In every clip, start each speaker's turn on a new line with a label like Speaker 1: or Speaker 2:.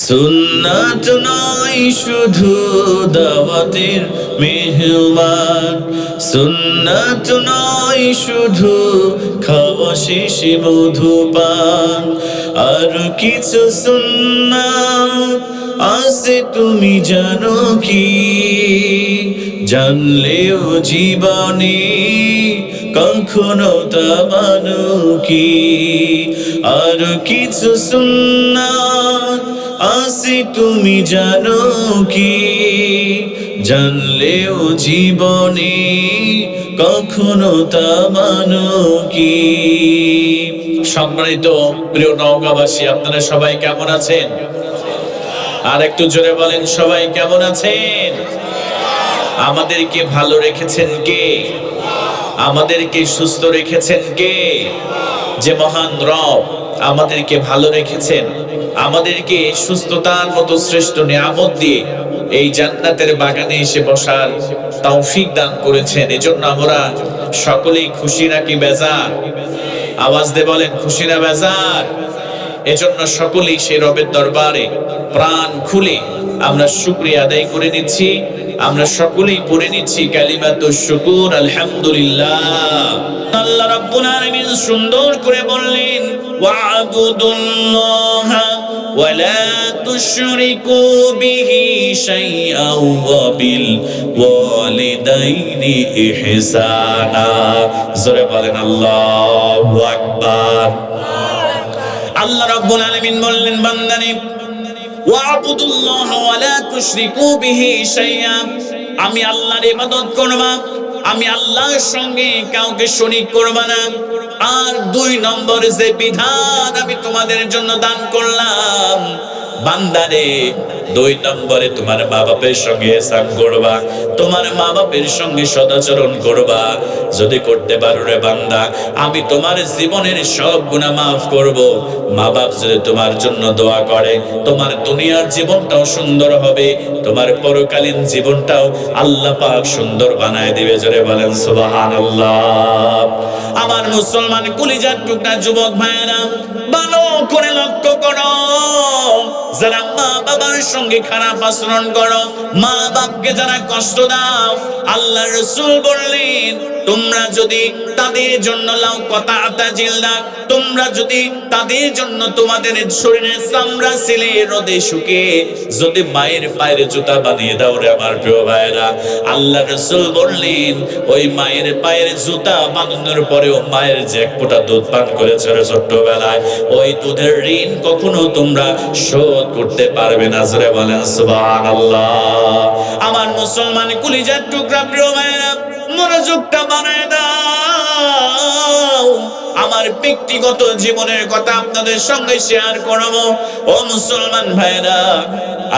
Speaker 1: সুন্নাত নয় শুধু দাওয়াতের মেহমান, সুন্নাত নয় শুধু খাওয়া শেষে মধুপান, আর কিছু সুন্নাত আছে তুমি জানো কি? জানলেও জীবনে কখনো তা মানো কি? আর কিছু সুন্নাত আছে তুমি জানো কি? জানলেও জীবনে কখনো তা মানো কি? সম্মানিত প্রিয় নওগাঁবাসী, আপনারা সবাই কেমন আছেন? আর একটু জোরে বলেন, সবাই কেমন আছেন? আমাদেরকে ভালো রেখেছেন কে? আমাদেরকে সুস্থ রেখেছেন কে? যে মহান রব আমাদেরকে ভালো রেখেছেন, আমাদেরকে সুস্থতার মতো শ্রেষ্ঠ নিয়ামত দিয়ে এই জান্নাতের বাগানে এসে বসার তৌফিক দান করেছেন। এজন্য আমরা সকলেই খুশি নাকি বেজার? আওয়াজ দিয়ে বলেন, খুশি না বেজার? এজন্য সকলেই সেই রবের দরবারে প্রাণ খুলে আমরা শুকরিয়া আদায় করে নিচ্ছি। আমরা সকলেই পড়ে নিচ্ছি কালিমাতুশ শুকুর, আলহামদুলিল্লাহ। আল্লাহ রাব্বুল আলামিন সুন্দর করে বললেন, ওয়া'বুদুল্লাহা ওয়া লা তুশরিকু বিহি শাইআন ওয়া বিল ওয়ালিদাইনি ইহসানা। জোরে বলেন আল্লাহু আকবার। আল্লাহ রাব্বুল আলামিন বললেন, বান্দারে ওয়া'বুদুল্লাহা ওয়া লা তুশরিকু বিহি শাইআ, আমি আল্লাহর ইবাদত করবা, আমি আল্লাহর সঙ্গে কাউকে শরীক করবা না। আর 2 নম্বর যে বিধান আমি তোমাদের জন্য দান করলাম, বান্দারে 2 নম্বরে তোমার মা বাপের সঙ্গে ihsan করবা, তোমার মা বাপের সঙ্গে সদাচরণ করবা। যদি করতে পারো রে বান্দা, আমি তোমার জীবনের সব গুনাহ মাফ করব। মা বাপ যদি তোমার জন্য দোয়া করে, তোমার দুনিয়ার জীবনটাও সুন্দর হবে, তোমার পরকালীন জীবনটাও আল্লাহ পাক সুন্দর বানায় দিবে। জোরে বলেন সুবহানাল্লাহ। আমার মুসলমান কলিজার টুকরা যুবক ভাইরা, ভালো করে লক্ষ্য করো, যারা মা বাবার সঙ্গে খারাপ আচরণ করো, মা বাপকে যারা কষ্ট দাও, আল্লাহ রাসূল বললেন, তোমরা যদি তাদের জন্য লাউ কতাআতা জিলদা, তোমরা যদি তাদের জন্য তোমাদের শরীরের চামড়া ছিলে রোদে শুকে যদি মায়ের পায়ের জুতা বানিয়ে দাও রে আমার প্রিয় ভাইরা, আল্লাহ রাসূল বললেন, ওই মায়ের পায়ের জুতা বানানোর পরেও মায়ের যে এক ফোঁটা দুধ পান করেছে ছোট্টবেলায়, ওই দুধের ঋণ কখনো তোমরা শোধ করতে পারবে না। জোরে বলেন সুবহানাল্লাহ। আমার মুসলমান কলিজার টুকরা প্রিয় ভাইরা, মনোযোগটা বানায় দাও। আমার ব্যক্তিগত জীবনের কথা আপনাদের সঙ্গে শেয়ার করব। ও মুসলমান ভাইরা,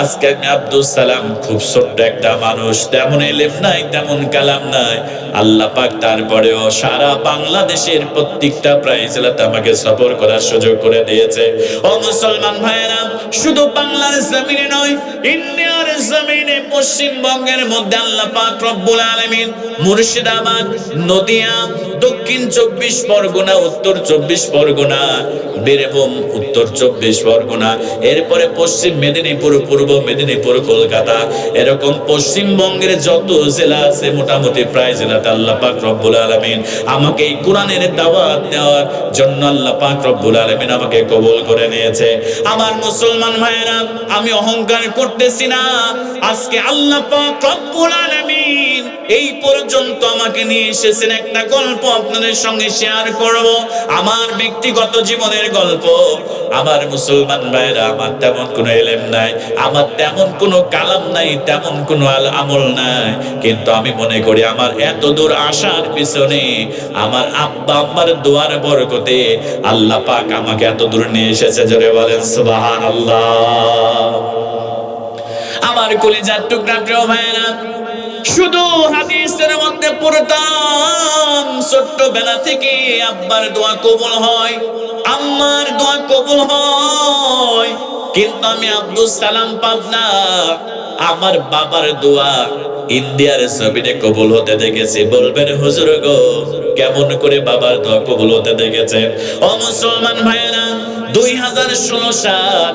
Speaker 1: আজকে আমি আব্দুল সালাম, খুব ছোট্ট একটা মানুষ, তেমন ইলম নাই, তেমন কালাম নাই। আল্লাহ পাক তারপরেও সারা বাংলাদেশের প্রত্যেকটা প্রায় জেলাতে আমাকে সফর করার সুযোগ করে দিয়েছে। ও মুসলমান ভাইরা, শুধু বাংলার জমিনে নয়, ইন্ডিয়ার জমিনে, পশ্চিমবঙ্গের মধ্যে আল্লাহ পাক রব্বুল আলামিন মুর্শিদাবাদ, নদিয়া, দক্ষিণ 24 পরগনা, উত্তর 24 পরগনা, বীরভূম, উত্তর 24 পরগনা, এরপরে পশ্চিম মেদিনীপুর, পূর্ব মেদিনীপুর, কলকাতা, এরকম পশ্চিমবঙ্গের যত জেলা আছে মোটামুটি প্রায় জেলাতে আল্লাহ পাক রব্বুল আলামিন আমাকে এই কোরআনের দাওয়াত দেওয়ার জন্য আল্লাহ পাক রব্বুল আলামিন আমাকে কবুল করে নিয়েছে। আমার মুসলমান ভাইরা, আমি অহংকার করতেছি না। আজকে আল্লাহ পাক রব্বুল আলামিন এই পর্যন্ত আমাকে নিয়ে এসেছেন, একটা গল্প আপনাদের সঙ্গে শেয়ার করব, আমার ব্যক্তিগত জীবনের গল্প। আমার মুসলমান ভাইরা, আমার তেমন কোনো ইলম নাই, আমার তেমন কোনো কালাম নাই, তেমন কোনো আমল নাই, কিন্তু আমি মনে করি আমার এত দূর আসার পিছনে আমার আব্বা আম্মার দোয়ার বরকতে আল্লাহ পাক আমাকে এত দূর নিয়ে এসেছে। জোরে বলেন সুবহানাল্লাহ। আমার কলিজার টুকরা প্রিয় ভাইরা, শুধু হাদিসের মধ্যে পড়তাম ছোট্টবেলা থেকে আব্বার দোয়া কবুল হয়, আম্মার দোয়া কবুল হয়, কিন্তু আমি আব্দুল সালাম পাবনা আমার বাবার দোয়া ইন্ডিয়ার জমিনে কবুল হতে দেখেছি। বলবেন হুজুর গো, কেমন করে বাবার দোয়া কবুল হতে দেখেছেন? ও মুসলমান ভাইরা, 2016 সাল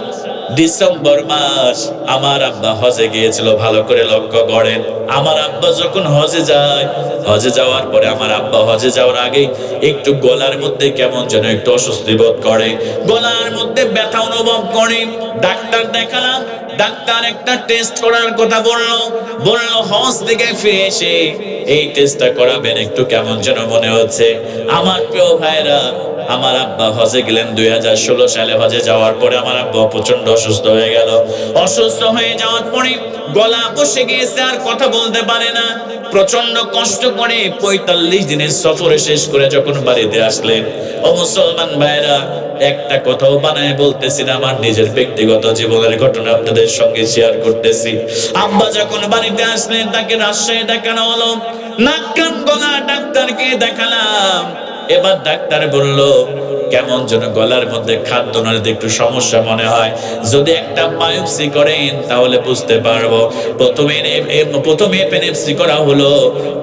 Speaker 1: ডিসেম্বর মাস আমার আব্বা হজে গিয়েছিল। ভালো করে লক্ষ্য করেন, আমার আব্বা যখন হজে যায়, হজে যাওয়ার পরে আমার আব্বা হজে যাওয়ার আগে একটু গলার মধ্যে কেমন যেন একটু অস্বস্তি বোধ করে, গলার মধ্যে ব্যথা অনুভব করে। ডাক্তার দেখালাম, ডাক্তার একটা টেস্ট করার কথা বললো হজ থেকে ফিরে এসে এই টেস্টটা করাবেন, একটু কেমন যেন মনে হচ্ছে। আমার প্রিয় ভাইরা, আমার আব্বা হজে গেলেন 2016 সালে। হজে যাওয়ার পরে আমার আব্বা প্রচন্ড অসুস্থ হয়ে গেল। অসুস্থ হয়ে যাওয়ার পরে গলা বসে গিয়েছে, আর কথা বলতে পারে না। প্রচন্ড কষ্ট করে 45 দিনের সফরে শেষ করে যখন বাড়িতে আসলেন, ও মুসলমান ভাইরা, একটা কথাও বানায় বলতেছি না, আমার নিজের ব্যক্তিগত জীবনের ঘটনা আপনাদের সঙ্গে শেয়ার করতেছি। আব্বা যখন বাড়িতে আসলেন, তাকে রাজশাহী দেখানো হলো, নাক কান গলা ডাক্তারকে দেখালাম। এবার ডাক্তার বলল কেমন যেন গলার মধ্যে খাদ্যনালীতে একটু সমস্যা মনে হয়, যদি একটা বায়োপসি করেন তাহলে বুঝতে পারবো। প্রথমে পেনেপসি করা হলো,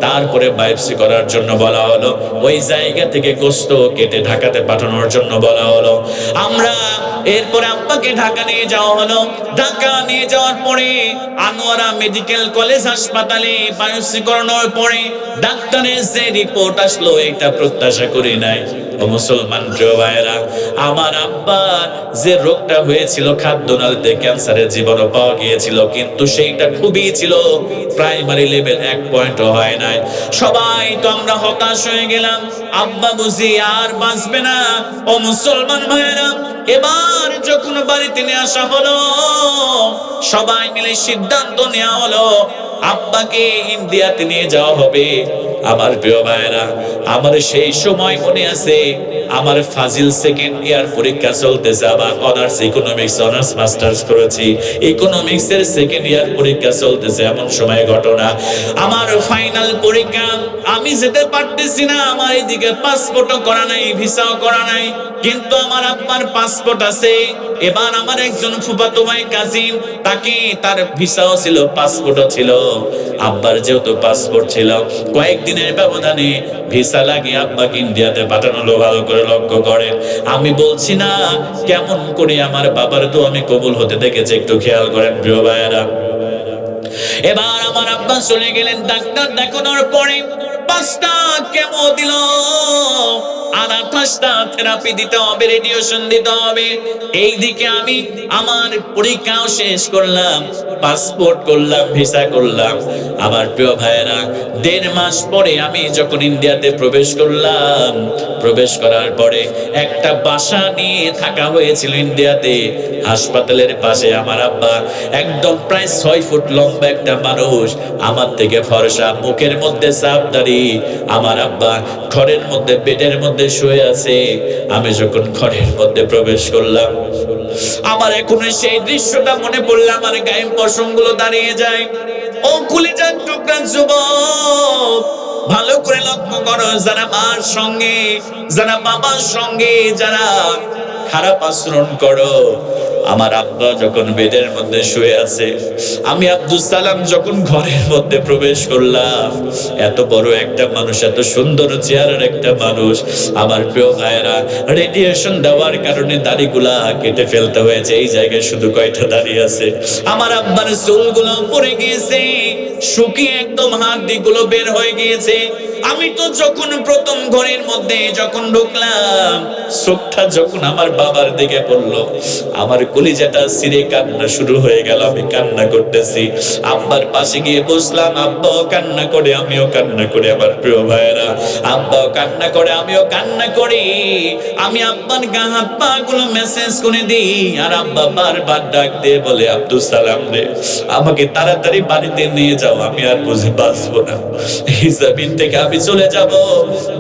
Speaker 1: তারপরে বায়োপসি করার জন্য বলা হলো, ওই জায়গা থেকে গোস্ত কেটে ঢাকাতে পাঠানোর জন্য বলা হলো। আমরা এরপরে আব্বাকে ঢাকা নিয়ে যাওয়া হলো। ঢাকা নিয়ে যাওয়ার পরে আনোয়ারা মেডিকেল কলেজ হাসপাতালে বায়োপসি করানোর পরে ডাক্তারের যে রিপোর্ট আসলো, এটা প্রত্যাশা করি নাই। ও মুসলমান প্রিয় ভাইয়েরা, আমার আব্বার যে রোগটা হয়েছিল খাদ্যনালীতে ক্যান্সারের জীবাণু পাওয়া গিয়েছিল, কিন্তু সেইটা খুবই ছিল প্রাইমারি লেভেল, 1 পয়েন্টও হয় নাই। সবাই তো আমরা হতাশ হয়ে গেলাম, আব্বা বুঝি আর বাঁচবে না। ও মুসলমান ভাইয়েরা, এবার যখন বাড়িতে নিয়ে আসা হলো, সবাই মিলে সিদ্ধান্ত নেওয়া হলো আব্বাকে ইন্ডিয়াতে নিয়ে যাওয়া হবে। আমার প্রিয় ভাইয়েরা, আমার সেই সময় মনে আছে, আমার ফাজিল সেকেন্ড ইয়ার পরীক্ষা চলতেছে, আবার অনার্স ইকোনমিক্স, অনার্স মাস্টার্স করেছি, ইকোনমিক্স এর সেকেন্ড ইয়ার পরীক্ষা চলতেছে। এমন সময় ঘটনা, আমার ফাইনাল পরীক্ষা, আমি যেতে পারতেছি না। আমার এইদিকে পাসপোর্টও করা নাই, ভিসাও করা নাই, কিন্তু আমার আব্বার পাসপোর্ট আছে। এবার আমার একজন ফুফাতো ভাই কাজিন, তাকে তার ভিসাও ছিল, পাসপোর্টও ছিল। আব্বার যেহেতু পাসপোর্ট ছিল, কয়েকদিনের ব্যবধানে ভিসা লাগিয়ে আব্বাকে ইন্ডিয়াতে পাঠানো হলো। ভালো করে লক্ষ্য করেন, আমি বলছি না কেমন করে আমার বাবার তো আমি কবুল হতে দেখেছি, একটু খেয়াল করেন প্রিয় ভাইয়েরা। এবার আমার আব্বা চলে গেলেন। ডাক্তার দেখানোর পরে 5টা কেমো দিল, আর 28টা থেরাপি দিতে হবে, রেডিয়েশন দিতে হবে। এইদিকে আমি আমার পরীক্ষাও শেষ করলাম, পাসপোর্ট করলাম, ভিসা করলাম। আমার প্রিয় ভাইয়েরা, 1.5 মাস পরে আমি যখন ইন্ডিয়াতে প্রবেশ করলাম, প্রবেশ করার পরে একটা বাসা নিয়ে থাকা হয়েছিল ইন্ডিয়াতে, হাসপাতালের পাশে। আমার আব্বা একদম প্রায় 6 ফুট লম্বা একটা মানুষ, আমার থেকে ফর্সা, মুখের মধ্যে সাপ দাড়ি। আমার আব্বা ঘরের মধ্যে, বেডের মধ্যে শুয়ে আছে। আমি যখন ঘরের মধ্যে প্রবেশ করলাম, আমার এখনো সেই দৃশ্যটা মনে পড়লে আমার গায়ে পশমগুলো দাঁড়িয়ে যায়। ও কলিজার টুকরা যুবক, ভালো করে লক্ষ্য করো, যারা মার সঙ্গে, যারা বাবার সঙ্গে যারা খারাপ আচরণ করো, আমার আব্বা যখন বেডের মধ্যে শুয়ে আছে, আমি আব্দুল সালাম যখন ঘরের মধ্যে প্রবেশ করলাম, এত বড় একটা মানুষ, এত সুন্দর চেহারার একটা মানুষ। আমার প্রিয় ভাইয়েরা, রেডিয়েশন দেওয়ার কারণে দাড়িগুলা কেটে ফেলতে হয়েছে, এই জায়গায় শুধু কয়টা দাড়ি আছে। আমার আব্বার চুলগুলো পড়ে গিয়েছে, শুকিয়ে একদম হাড্ডিগুলো বের হয়ে গিয়েছে। আমি তো যখন প্রথম ঘরের মধ্যে যখন ঢুকলাম, চোখটা যখন আমার বাবার দিকে পড়লো, আমার কলিজাটা ছিঁড়ে কান্না শুরু হয়ে গেল। আমি কান্না করতেছি, আব্বার পাশে গিয়ে বসলাম। আব্বাও কান্না করে, আমিও কান্না করি। আমার প্রিয় ভাইয়েরা, আব্বাও কান্না করে, আমিও কান্না করি। আমি আব্বার গা হাত পা গুলো মেসেজ করে দিই, আর আব্বা বারবার ডাক দিয়ে বলে, আব্দুল সালাম রে, আমাকে তাড়াতাড়ি বাড়িতে নিয়ে যাও, আমি আর বুঝে বাঁচবো না, এই জমিন থেকে আমি চলে যাব।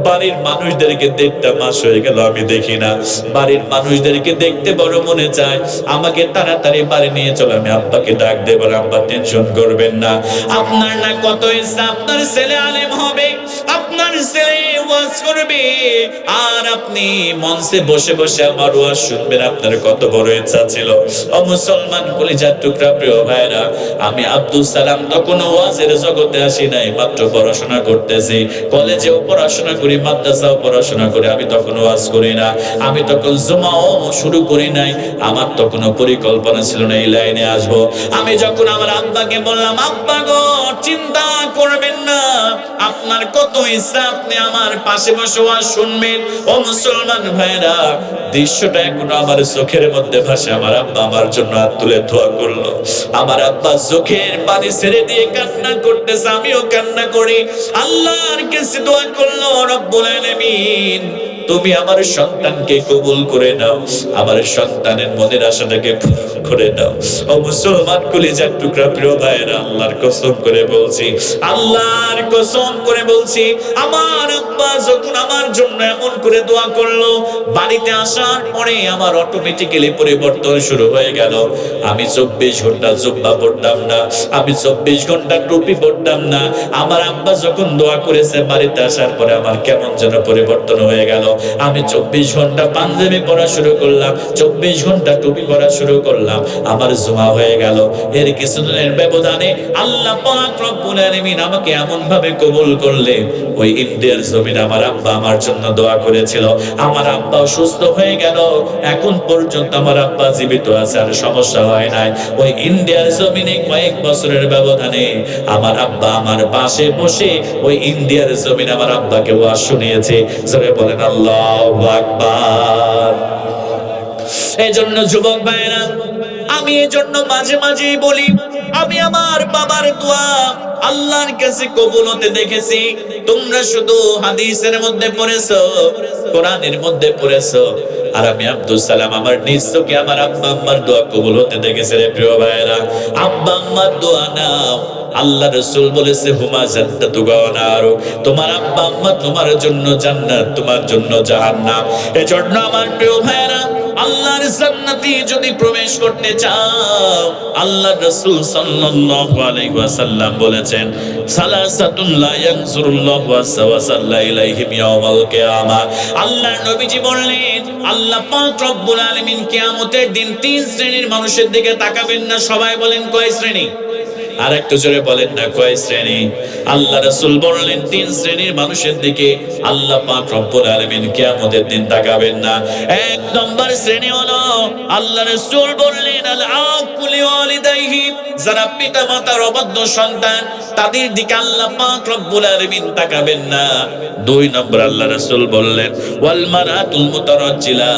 Speaker 1: বাড়ির মানুষদেরকে 1.5 মাস হয়ে গেল আমি দেখি না, বাড়ির মানুষদেরকে দেখতে বড় মনে চায়, আমাকে তাড়াতাড়ি বাড়ি নিয়ে চলো। আমি আব্বাকে ডাক দেব, আব্বা টেনশন করবেন না, আপনার না কত ইচ্ছা আপনার ছেলে আলেম হবে, আপনার ছেলে ওয়াজ করবে, আর আপনি মঞ্চে বসে বসে আমার ওয়াজ শুনবেন, আপনার কত বড় ইচ্ছা ছিল। ও মুসলমান কলিজার টুকরা প্রিয় ভাইরা, আমি আব্দুল সালাম তখন ওয়াজের জগতে আসি নাই, মাত্র পড়াশোনা করতেছি, কলেজেও পড়াশোনা করি, মাদ্রাসাও পড়াশোনা করি। আমি তখন ওয়াজ করি না, আমি তখন জুমা দোয়াও শুরু করি নাই, আমার তো কোনো পরিকল্পনা ছিল না এই লাইনে আসবো। আমি যখন আমার আব্বাকে বললাম, আব্বা গো চিন্তা করবেন না, আপনার কত ইচ্ছা আপনি আমার পাশে বসে ওয়াজ শুনবেন। ও মুসলমান ভাইরা, দৃশ্যটা এখন আমার চোখের মধ্যে ভাসে। আমার আব্বা আমার জন্য হাত তুলে দোয়া করলো। আমার আব্বা চোখের পানি ছেড়ে দিয়ে কান্না করতেছে, আমিও কান্না করি। আল্লাহর কাছে দোয়া করলো, রব্বুল আলামিন তুমি আমার সন্তানকে কবুল করে নাও, আমার সন্তানের মনের আশাটাকে পূরণ করে নাও। ও মুসলমান কলিজার টুকরা প্রিয় ভাইরা, আল্লাহর কসম করে বলছি, আল্লাহর কসম করে বলছি, আমার আব্বা যখন আমার জন্য এমন করে দোয়া করলো, বাড়িতে আসার পরে আমার অটোমেটিক্যালি পরিবর্তন শুরু হয়ে গেল। আমি 24 ঘন্টা জুব্বা পড়তাম না, আমি 24 ঘন্টা টুপি পড়তাম না। আমার আব্বা যখন দোয়া করেছে, বাড়িতে আসার পরে আমার কেমন যেন পরিবর্তন হয়ে গেল। আমি 24 ঘন্টা পাঞ্জাবি পরা শুরু করলাম, 24 ঘন্টা টুপি পরা শুরু করলাম, আমার জমা হয়ে গেল। এর কিছুদিনের ব্যবধানে আল্লাহ পাক রব্বুল আলামিন আমাকে এমন ভাবে কবুল করলেন, ওই ইন্ডিয়ার জমিনে আমার আব্বা আমার জন্য দোয়া করেছিল, আমার আব্বা সুস্থ হয়ে গেল। এখন পর্যন্ত আমার আব্বা জীবিত আছে, আর সমস্যা হয় নাই। ওই ইন্ডিয়ার জমিনে কয়েক বছরের ব্যবধানে আমার আব্বা আমার পাশে বসে ওই ইন্ডিয়ার জমিনে আমার আব্বাকে ওয়াজ শুনিয়েছে। জোরে বলেন আল্লাহু আকবার। এজন্য যুবক ভাইরা, আমি এজন্য মাঝে মাঝেই বলি, আমি আমার বাবার দোয়া আল্লাহর কাছে কবুল হতে দেখেছি। তোমরা শুধু হাদিসের মধ্যে পড়েছো, কোরআনের মধ্যে পড়েছো, আর আমি আব্দুল সালাম আমার নিজ চোখে আমার আব্বা আম্মার দোয়া কবুল হতে দেখেছি। রে প্রিয় ভাইরা, আব্বা আম্মার দোয়া নাও, আল্লাহ রাসূল বলেছে, হুমা জান্নাতু গাওয়ানার, তোমার আব্বা আম্মা তোমার জন্য জান্নাত, তোমার জন্য জাহান্নাম। এজন্য আমার প্রিয় ভাইরা, আল্লাহর জান্নাতে যদি প্রবেশ করতে চাও, আল্লাহ রাসূল সাল্লাল্লাহু আলাইহি ওয়াসাল্লাম বলেছেন, সালাসাতুন লা ইয়ানজুরুল্লাহু ওয়াসাল্লা ইলাইহিম ইয়াওমাল কিয়ামাহ। আল্লাহর নবীজি বললেন, আল্লাহ পাক রব্বুল আলামিন কিয়ামতের দিন 3 শ্রেণীর মানুষের দিকে তাকাবেন না। সবাই বলেন কয় শ্রেণী? আর একটু জোরে বলেন না, কয় শ্রেণী? আল্লাহ রাসূল বললেন 3 শ্রেণীর মানুষের দিকে আল্লাহ পাক রব্বুল আলামিন কিয়ামতের দিন তাকাবেন না। 1 নম্বর শ্রেণী হলো, আল্লাহ রাসূল বললেন, আল আকুলি ওয়ালিদাইহি, যারা পিতা মাতার অবাধ্য সন্তান, তাদের দিকে আল্লাহ পাক রব্বুল আলামিন তাকাবেন না। 2 নম্বর আল্লাহ রাসূল বললেন, ওয়াল মারাতুল মুতারাজ্জিলা,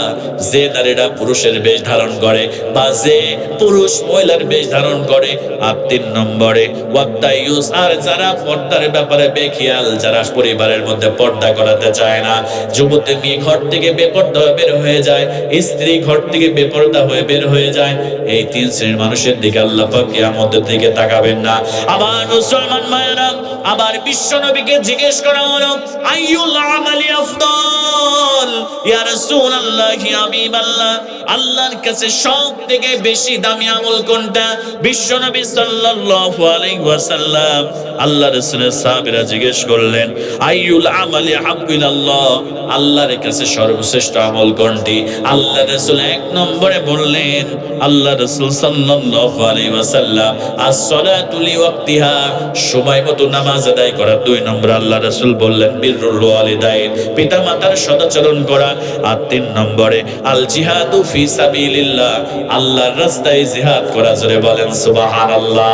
Speaker 1: যে নারীরা পুরুষের বেশ ধারণ করে বা যে পুরুষ মহিলার বেশ ধারণ করে। আর 3 নম্বরে ওয়াত্তাইয়ুস, আর যারা পর্দার ব্যাপারে বেখিয়াল, যারা পরিবারের মধ্যে পর্দা করাতে চায় না। যুবতী মেয়ে ঘর থেকে বেপর্দা হয়ে বের হয়ে যায়, স্ত্রী ঘর থেকে বেপর্দা হয়ে বের হয়ে যায়। এই 3 শ্রেণীর মানুষের দিকে আল্লাহ পাক কিয়ামতের দিকে তাকাবেন না। আবার মুসলমান ভাইরা, আবার বিশ্ব নবীকে জিজ্ঞেস করা হলো, আইয়ুল আমালি আফদাল ইয়া রাসূলুল্লাহ, ইয়া হাবিবাল্লাহ, আল্লাহর কাছে সবথেকে বেশি দামি আমল কোনটা? বিশ্ব নবী সাল্লাল্লাহু আলাইহি ওয়াসাল্লাম আল্লাহ রাসূলের সাহাবীরা জিজ্ঞেস করলেন, আইয়ুল আমালি হাব্বিলাল্লাহ, আল্লাহর কাছে সর্বশ্রেষ্ঠ আমল কোনটি? আল্লাহ রাসূল 1 নম্বরে বললেন, আল্লাহ রাসূল সাল্লাল্লাহু আলাইহি ওয়াসাল্লাম, as-সালাতু লিওয়াক্তিহা, সময়মতো নামাজ আদায় করা। 2 নম্বর আল্লাহ রাসূল বললেন, বিররুল ওয়ালিদাইন, পিতামাতার সদাচরণ করা। আর 3 নম্বরে আল জিহাদু ফি সাবিলিল্লাহ, আল্লাহর রাস্তায় জিহাদ করা। জোরে বলেন সুবহানাল্লাহ।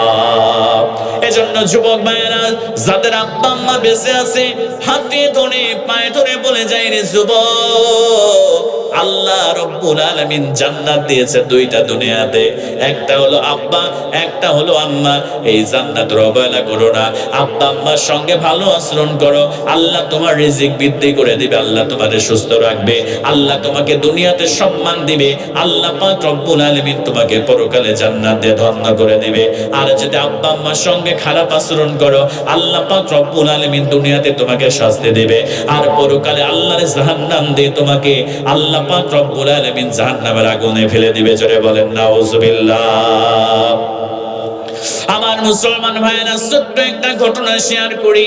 Speaker 1: এজন্য যুবক ভাইরা, যাদের আব্বা আম্মা বেঁচে আছে, হাতে ধরে পায়ে ধরে বলে যায়, রে যুবক, আল্লাহ রব্বুল আলামিন জান্নাত দিয়েছে 2টা দুনিয়াতে, একটা হলো আব্বা, একটা হলো আম্মা। এই জান্নাতের অবহেলা করো না, আব্বা আম্মার সঙ্গে ভালো আচরণ করো, আল্লাহ তোমার রিজিক বৃদ্ধি করে দিবে, আল্লাহ তোমাকে সুস্থ রাখবে, আল্লাহ তোমাকে দুনিয়াতে সম্মান দিবে, আল্লাহ পাক রব্বুল আলামিন তোমাকে পরকালে জান্নাত দিয়ে ধন্য করে দিবে। আর যদি আব্বা আম্মার সঙ্গে খারাপ আচরণ করো, আল্লাহ পাক রব্বুল আলামিন দুনিয়াতে তোমাকে শাস্তি দিবে, আর পরকালে আল্লাহর জাহান্নাম দিয়ে তোমাকে আল্লাহ পাক রব্বুল আলামিন জাহান্নামের আগুনে ফেলে দিবে। জোরে বলেন নাউজুবিল্লাহ। আমার মুসলমান ভাইরা, ছোট্ট একটা ঘটনা শেয়ার করি।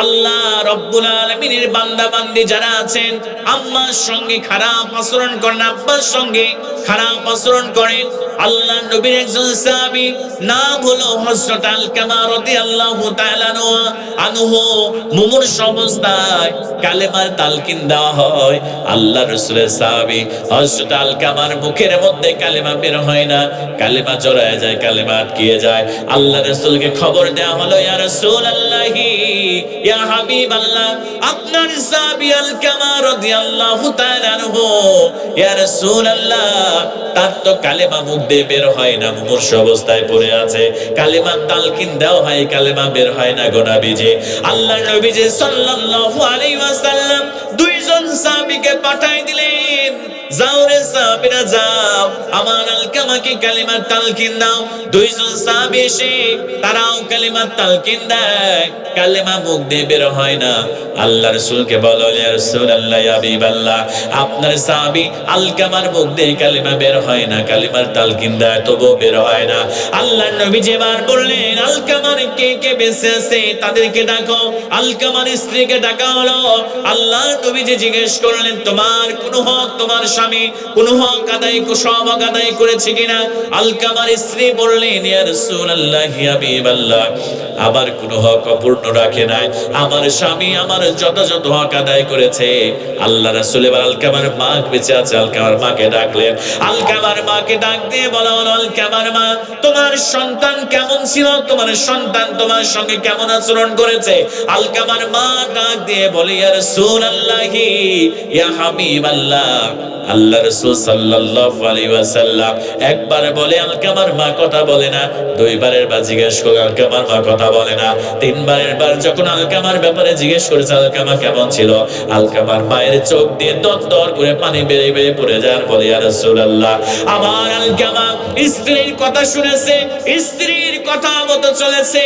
Speaker 1: আল্লাহ রব্বুল আলামিনের বান্দা বান্দি যারা আছেন, আম্মার সঙ্গে খারাপ আচরণ করেন, আব্বার সঙ্গে খারাপ আচরণ করেন, আল্লাহ নবীর একজন সাহাবী, নাম হলো হযরত আলকামা রাদিয়াল্লাহু তাআলা আনহু। মুমূর্ষু অবস্থায় কালেমার তালকিন দেওয়া হয়। আল্লাহ রাসূলের সাহাবী হযরত আলকামার মুখের মধ্যে কালেমা বের হয় না, কালেমা জড়ায় যায়, কালেমা আটকিয়ে যায়। আল্লাহ রাসূলকে খবর দেওয়া হলো, ইয়া রাসূলুল্লাহি, ইয়া হাবিবাল্লাহ, আপনার সাহাবী আলকামা রাদিয়াল্লাহু তাআলা আনহু, ইয়া রাসূলুল্লাহ, তার তো কালেমা মুখ দিয়ে বের হয় না, মুমূর্ষু অবস্থায় পড়ে আছে। কালেমা তালকিন দেওয়া হয়, কালেমা বের হয় না গো নবীজি। আল্লাহ নবীজি সাল্লাল্লাহু আলাইহি ওয়াসাল্লাম দুইজন সাহাবীকে পাঠাই দিলেন, যাও রে সাহাবীরা যাও, আমার আলকামাকে কালেমার তালকিন দাও। দুইজন সাহাবী এসে তারাও কালেমার তালকিন দেয়, কালেমা মুখ দিয়ে বের হয় না। আল্লাহ রাসূলকে বলো, ইয়া রাসূলুল্লাহ, ইয়া হাবিবাল্লাহ, আপনার সাহাবী আলকামার মুখ দিয়ে কালেমা বের হয় না, কালেমার তালকিন দেয়, তবু বের হয় না। আল্লাহ নবী যেবার বললেন, আলকামার কে কে বেঁচে আছে তাদেরকে ডাকো। আলকামার স্ত্রীকে ডাকা হলো। আল্লাহ নবী যে জিজ্ঞেস করলেন, তোমার কোন হক, তোমার স্বামী কোন হক আদায়, সব হক আদায় করেছে কিনা? আলকামার স্ত্রী বললেন, ইয়া রাসূলুল্লাহ, ইয়া হাবিবাল্লাহ, আমার কোন হক অপূর্ণ রাখে নাই, আমার স্বামী আমার যথাযথ হক আদায় করেছে। আল্লাহ রাসূল এবার আলকামার মা বেঁচে আছে, আলকামার মাকে ডাকলেন। আলকামার মাকে ডাক দিয়ে বলা হলো, আলকামার মা, তোমার সন্তান কেমন ছিল, তোমার সন্তান তোমার সঙ্গে কেমন আচরণ করেছে? আলকামার মা ডাক দিয়ে বলে, ইয়া রাসূলুল্লাহি, ইয়া হাবিবাল্লাহ, আল্লাহ রাসূল সাল্লাল্লাহু আলাইহি ওয়াসাল্লাম একবার বলে আলকামার মা কথা বলে না, দুইবারের বার জিজ্ঞেস করে আলকামার মা কথা বলে না, তিনবারের বার যখন আলকামার ব্যাপারে জিজ্ঞেস করেছে আলকামা কেমন ছিল, আলকামার মায়ের চোখ দিয়ে দর করে পানি বেরিয়ে বেরিয়ে পড়ে যায় আর বলে, ইয়া রাসূলুল্লাহ, আমার আলকামা স্ত্রীর কথা শুনেছে, স্ত্রীর কথা মতো চলেছে,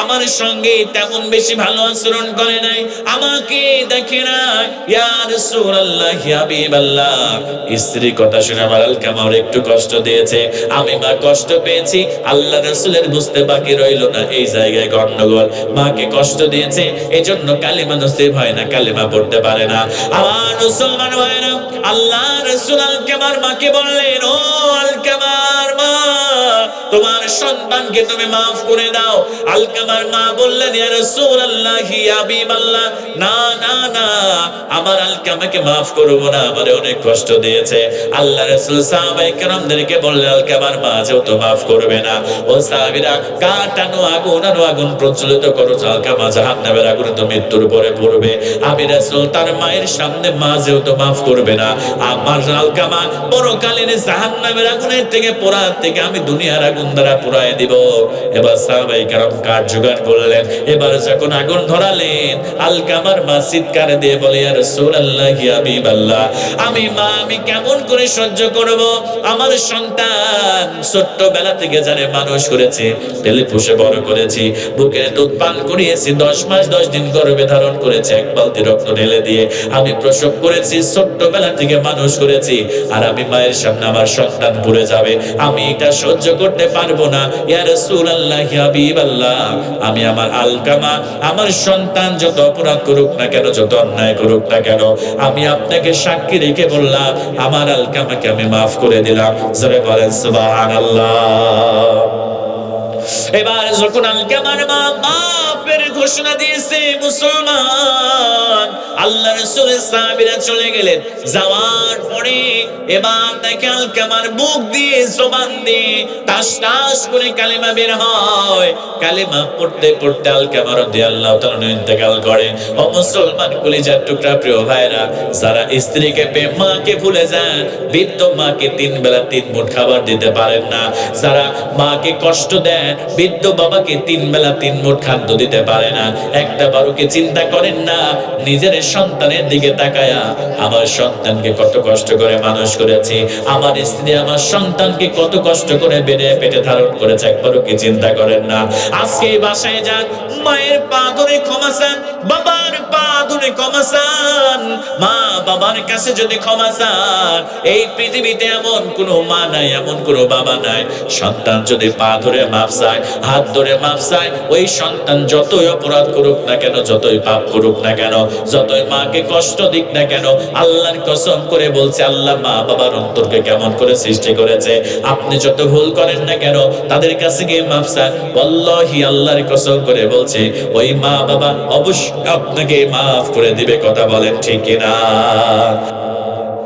Speaker 1: আমার সঙ্গে তেমন বেশি ভালো আচরণ করে নাই, আমাকে দেখে না। ইয়া রাসূলুল্লাহ, ইয়া হাবিবাল্লাহ, স্ত্রীর কথা শুনে আমার আলকামার একটু কষ্ট দিয়েছে, আমি মা কষ্ট পেয়েছি। আল্লাহ রাসূলের বুঝতে বাকি রইল না, এই জায়গায় গন্ডগোল, মাকে কষ্ট দিয়েছে, এজন্য কালিমা নসিব হয় না, কালিমা পড়তে পারে না। আমার মুসলমান ভাইরা, আল্লাহ রাসূল আলকামার মাকে বললেন, ও আলকামার মা, তোমার সন্তানকে তুমি মাফ করে দাও। আলকামার মা বললেন, ইয়া রাসূলুল্লাহ, ইয়া হাবিবাল্লাহ, না না না, আমার আলকামাকে মাফ করব না, আমারে অনেক কষ্ট দিয়েছে। আল্লাহ রাসূল সাহাবায়ে কেরামদেরকে বললেন, আলকামার মা যেহেতু মাফ করবে না, ও সাহাবীরা কাটানো আগুন প্রজ্বলিত করো, আলকামা জাহান্নামের আগুনে তো মৃত্যুর পরে পড়বে। আমি রাসূল তার মায়ের সামনে মা যেহেতু মাফ করবে না, আমার আলকামা পরকালীন জাহান্নামের আগুনের থেকে পোড়ার থেকে আমি দুনিয়ার আগুন দ্বারা পুড়ায় দিব। এবার সাহাবায়ে কেরাম কাঠ জোগাড় করলেন। এবার যখন আগুন ধরালেন, আলকামার মা চিৎকার দিয়ে বলে, ইয়া রাসূলুল্লাহ, ইয়া হাবিবাল্লাহ, আমি মা, আমি কেমন করে সহ্য করব? আমার সন্তান ছোট্টবেলা থেকে যারে মানুষ করেছে, পেলে পুষে বড় করেছি, বুকের দুধ পান করিয়েছি, 10 মাস 10 দিন গর্ভে ধারণ করেছে, এক বালতি রক্ত ঢেলে দিয়ে আমি প্রসব করেছি, ছোট্টবেলা থেকে মানুষ করেছি, আর আমি মায়ের সামনে আমার সন্তান পুড়ে যাবে, আমি এটা সহ্য করতে পারবো না। ইয়া রাসূলুল্লাহ, ইয়া হাবিবাল্লাহ, আমি আমার আলকামা, আমার সন্তান যত অপরাধ করুক না কেন, যত অন্যায় করুক না কেন, আমি আপনাকে সাক্ষী রেখে বললাম, আমার আলকামাকে আমি মাফ করে দিলাম। জোরে বলেন সুবহানাল্লাহ। এবার যখন আলকামার মা মাফের ঘোষণা দিয়েছে, মুসলমান, আল্লাহ রাসূলের সাহাবীরা চলে গেলেন। যাওয়ার পরে এবার দেখে আলকামার মুখ দিয়ে, জবান দিয়ে টাস টাস করে কালেমা বের হয়। কালেমা পড়তে পড়তে আলকামা রাদিয়াল্লাহু তাআলা ইন্তেকাল করেন। ও মুসলমান কলিজার টুকরা প্রিয় ভাইরা, যারা স্ত্রীকে পেয়ে মাকে ভুলে যান, বৃদ্ধ মাকে 3 বেলা 3 মুঠ খাবার দিতে পারেন না, যারা মাকে কষ্ট দেন, বৃদ্ধ বাবাকে 3 বেলা 3 মুঠ খাদ্য দিতে পারে না, একটা বারোকে চিন্তা করেন না নিজের সন্তানের দিকে তাকায়া, আমার সন্তানকে কত কষ্ট করে মানুষ করেছি, আমার স্ত্রী আমার সন্তানকে কত কষ্ট করে বেড়ে পেটে ধারণ করেছে, একবারও কি চিন্তা করেন না? আজকে বাসায় যান, মায়ের পা ধরে ক্ষমা চান, বাবার পা ধরে ক্ষমা চান, মা বাবার কাছে যদি ক্ষমা চান, এই পৃথিবীতে এমন কোনো মা নাই, এমন কোনো বাবা নাই, সন্তান যদি পা ধরে মাফ চায়, হাত ধরে মাফ চায়, ওই সন্তান যত যতই অপরাধ করুক না কেন, যতই পাপ করুক না কেন, যতই মাকে কষ্ট দিক না কেন, আল্লাহর কসম করে বলছে, আল্লাহ মা বাবার অন্তরকে কেমন করে সৃষ্টি করেছে, আপনি যত ভুল করেন না কেন তাদের কাছে গিয়ে মাফ চান, ওয়াল্লাহি আল্লাহর কসম করে বলছে ওই মা বাবা অবশ্যই আপনাকে মাফ করে দিবে। কথা বলেন ঠিক কিনা?